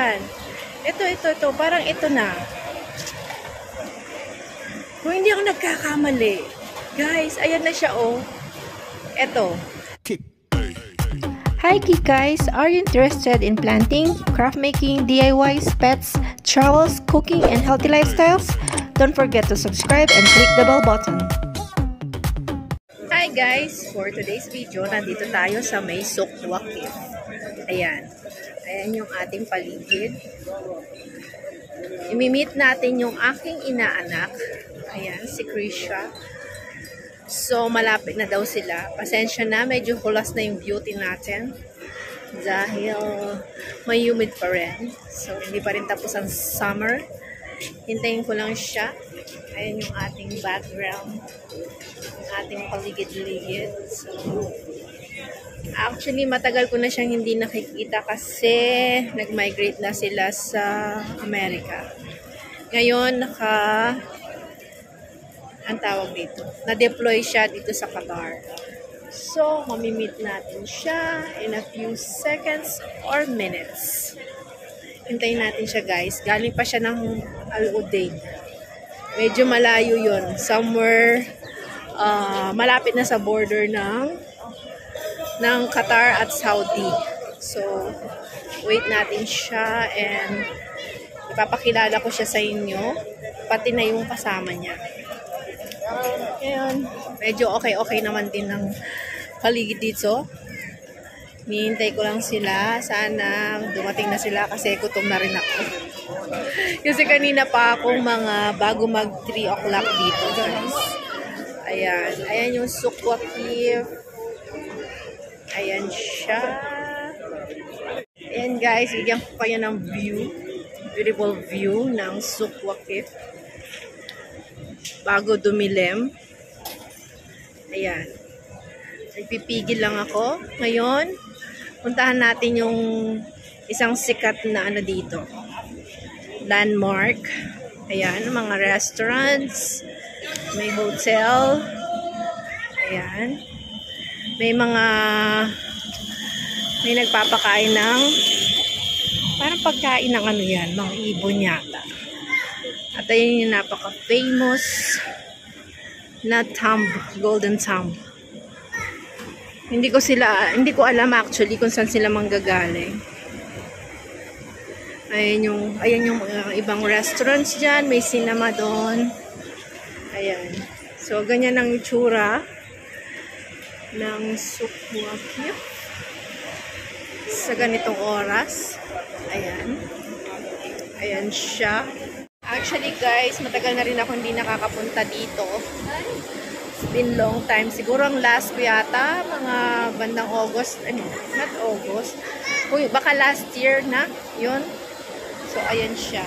Ayan. Ito. Parang ito na. Kung hindi ako nagkakamali. Guys, ayan na siya, oh. Ito. Hi guys, are you interested in planting, craft making, DIYs, pets, travels, cooking, and healthy lifestyles? Don't forget to subscribe and click the bell button. Hi guys, for today's video, nandito tayo sa may Sukwa Cave. Ayan. Ayan yung ating paligid. Imi-meet natin yung aking inaanak. Ayan, si Krisha. So, malapit na daw sila. Pasensya na, medyo hulas na yung beauty natin. Dahil may humid pa rin. So, hindi pa rin tapos ang summer. Hintayin ko lang siya. Ayan yung ating background. Yung ating paligid-ligid. So, actually, matagal ko na siyang hindi nakikita kasi nag-migrate na sila sa Amerika. Ngayon, ang tawag dito, na-deploy siya dito sa Qatar. So, mamimit natin siya in a few seconds or minutes. Hintayin natin siya, guys. Galing pa siya ng Al Udeid. Medyo malayo yun. Somewhere, malapit na sa border ng Qatar at Saudi. So, wait natin siya and ipapakilala ko siya sa inyo. Pati na yung kasama niya. Ngayon, medyo okay naman din ng paligid dito. Nihintay ko lang sila. Sana dumating na sila kasi gutom na rin ako. Kasi kanina pa akong bago mag 3 o'clock dito, guys. Ayan. Ayan yung Sukwa Cave. Ayan siya. Ayan, guys. Bigyan ko kayo ng view. Beautiful view ng Sukwa Cave. Bago dumilim. Ayan. Nagpipigil lang ako. Ngayon, puntahan natin yung isang sikat na dito. Landmark. Ayan, mga restaurants. May hotel. Ayan. May nagpapakain ng parang pagkain ng yan, mga ibon yata. At ayun yung napaka-famous na tomb, golden tomb. Hindi ko alam actually kung saan sila manggagaling. Ayan yung ibang restaurants dyan, may cinema doon. Ayan. So, ganyan ang itsura ng Sukwa Cave sa ganitong oras. Ayan. Ayan siya. Actually guys, matagal na rin ako hindi nakakapunta dito. It's been long time. Siguro ang last ko yata, mga bandang August. Not August. Uy, baka last year na. Yun. So, ayan siya.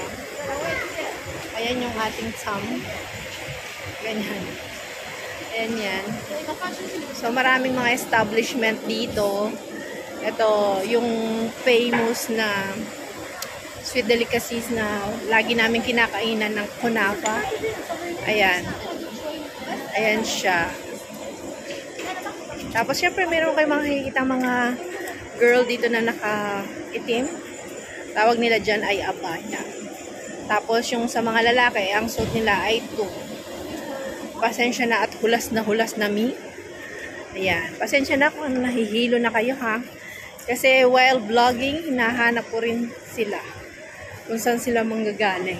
Ayan yung ating tomb. Ganyan. Ayan yan. So, maraming mga establishment dito. Ito, yung famous na sweet delicacies na lagi namin kinakainan ng kunafa. Ayan. Ayan siya. Tapos, syempre, meron kayo makikita mga girl dito na naka-itim. Tawag nila dyan ay abaya. Tapos, yung sa mga lalaki, ang suit nila ay tuku. Pasensya na at hulas na mi. Ayan. Pasensya na kung nahihilo na kayo, ha? Kasi while vlogging, hinahanap ko rin sila. Kung saan sila manggagaling.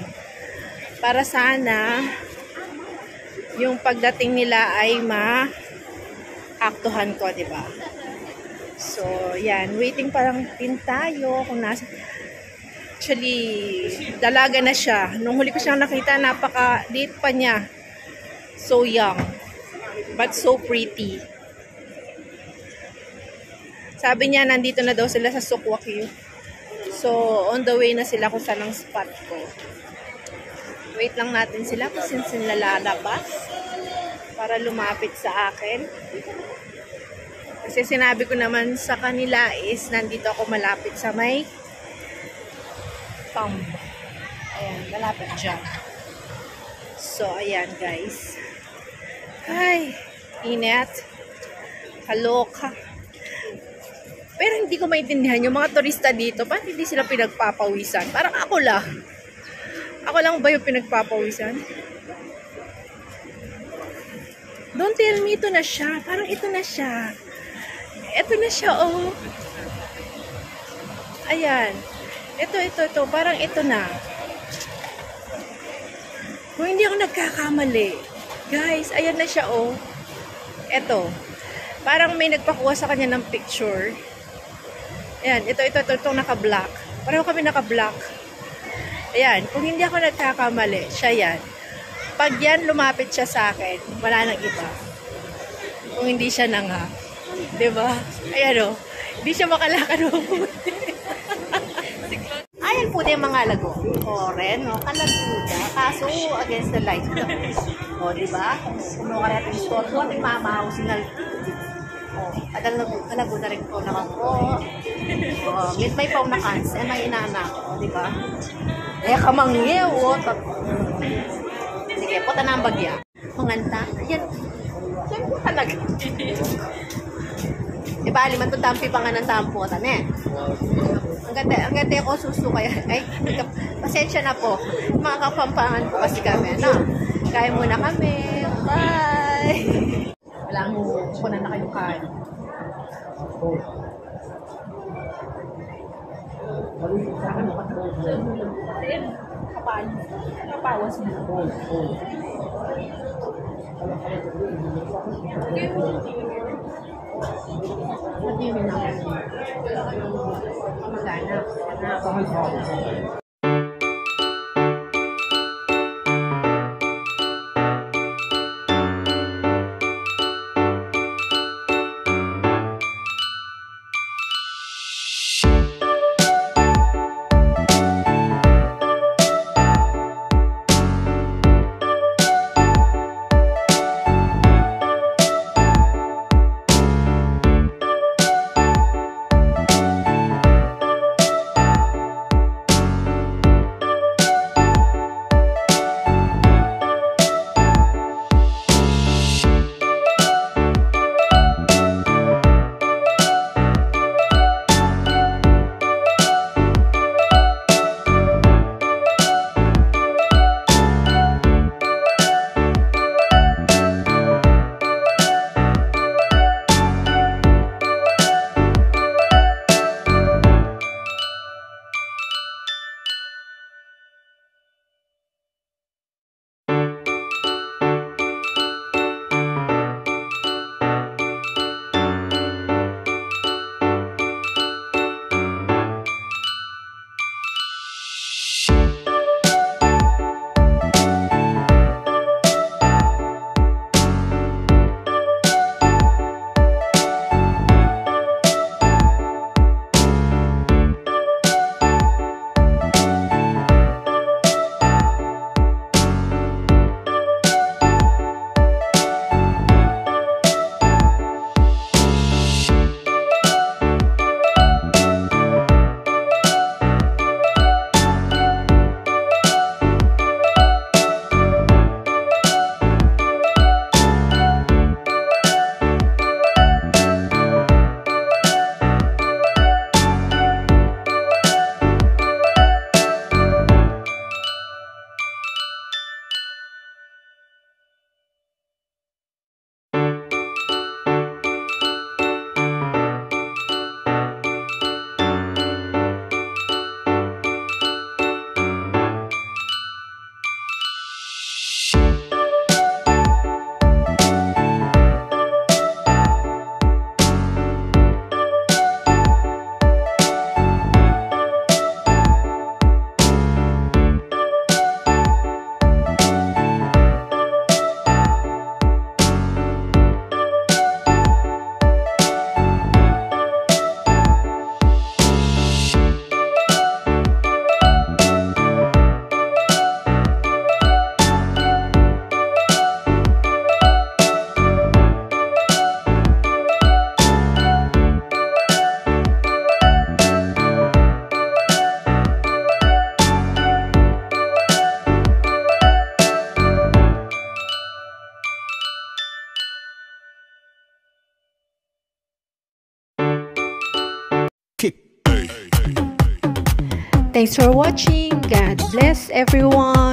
Para sana, yung pagdating nila ay ma-aktuhan ko, diba? So, yan. Waiting parang din tayo. Kung nasa... Actually, dalaga na siya. Nung huli ko siyang nakita, napaka-liit pa niya. So young. But so pretty. Sabi niya, nandito na daw sila sa Sukwa Cave. So, on the way na sila kung saan ang spot ko. Wait lang natin sila kasi sila lalabas para lumapit sa akin. Kasi sinabi ko naman sa kanila is nandito ako malapit sa may tomb. Ayan, malapit dyan. So, ayan guys. Ay, init. Kaloka. Pero hindi ko maintindihan yung mga turista dito, bakit hindi sila pinagpapawisan? Parang ako lang. Ako lang ba yung pinagpapawisan? Don't tell me ito na siya. Parang ito na siya. Ito na siya, oh. Ayan. Ito. Parang ito na. Kung hindi ako nagkakamali. Guys, ayan na siya, oh. Ito. Parang may nagpakuha sa kanya ng picture. Ayan, ito, naka-black. Pareho kami naka-black. Ayan, kung hindi ako nagkakamali, siya yan. Pag yan, lumapit siya sa akin, wala nang iba. Kung hindi siya nga. Diba? Ayan, oh. Hindi siya makalakad mo po. Ayan po na yung mga lago. Oren, no? Kalaguda. Kaso, against the light. O, diba? Kung ka natin store po, ating mamahaw sinal. O, kalago na rin po naman po. O, may pao na kans. Eh, may inana ko, diba? Eh, kamangye, o. Sige, puta na ang bagya. Manganta. Ayan. Ayan po talaga. Diba, aliman to tampi pa nga ng tamputan, eh. Ang ganda yung suso kaya. Ay, pasensya na po. Mga kapampangan po kasi kami, ano? Kain muna kami. Bye! Wala mo, kunan na kayong kain. Kapawas mo. Nag-iwin na ako. Magana. Thanks for watching. God bless everyone.